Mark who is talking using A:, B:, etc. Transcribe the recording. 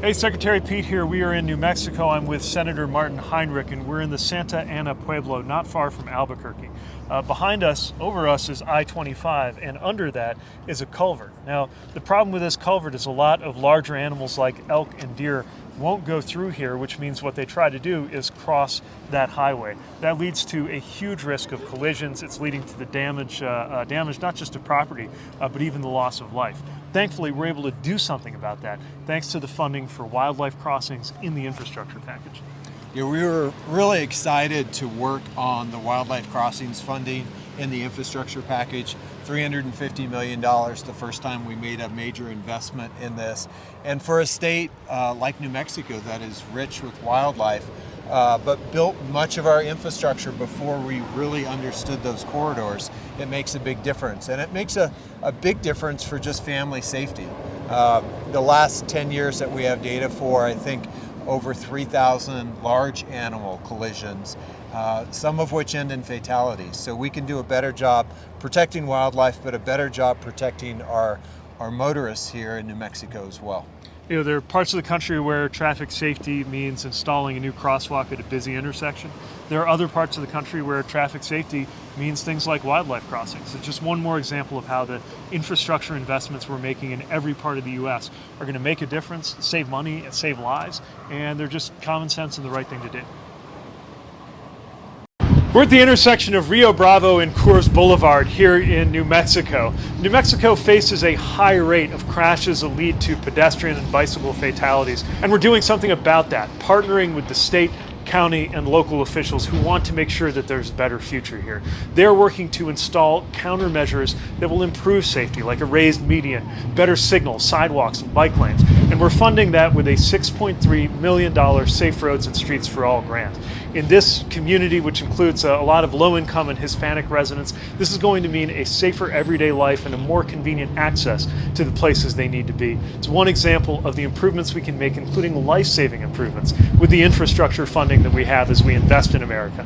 A: Hey, Secretary Pete here. We are in New Mexico. I'm with Senator Martin Heinrich, and we're in the Santa Ana Pueblo, not far from Albuquerque. Behind us, over us, is I-25, and under that is a culvert. Now, the problem with this culvert is a lot of larger animals like elk and deer won't go through here, which means what they try to do is cross that highway. That leads to a huge risk of collisions. It's leading to the damage not just to property, but even the loss of life. Thankfully, we're able to do something about that thanks to the funding for wildlife crossings in the infrastructure package.
B: Yeah, we were really excited to work on the wildlife crossings funding in the infrastructure package. $350 million, the first time we made a major investment in this. And for a state like New Mexico that is rich with wildlife, but built much of our infrastructure before we really understood those corridors, it makes a big difference. And it makes a big difference for just family safety. The last 10 years that we have data for, I think over 3,000 large animal collisions, some of which end in fatalities. So we can do a better job protecting wildlife, but a better job protecting our motorists here in New Mexico as well.
A: You know, there are parts of the country where traffic safety means installing a new crosswalk at a busy intersection. There are other parts of the country where traffic safety means things like wildlife crossings. It's just one more example of how the infrastructure investments we're making in every part of the U.S. are going to make a difference, save money, and save lives, and they're just common sense and the right thing to do. We're at the intersection of Rio Bravo and Coors Boulevard here in New Mexico. New Mexico faces a high rate of crashes that lead to pedestrian and bicycle fatalities, and we're doing something about that, partnering with the state, county, and local officials who want to make sure that there's a better future here. They're working to install countermeasures that will improve safety, like a raised median, better signals, sidewalks, and bike lanes. And we're funding that with a $6.3 million Safe Roads and Streets for All grant. In this community, which includes a lot of low-income and Hispanic residents, this is going to mean a safer everyday life and a more convenient access to the places they need to be. It's one example of the improvements we can make, including life-saving improvements, with the infrastructure funding that we have as we invest in America.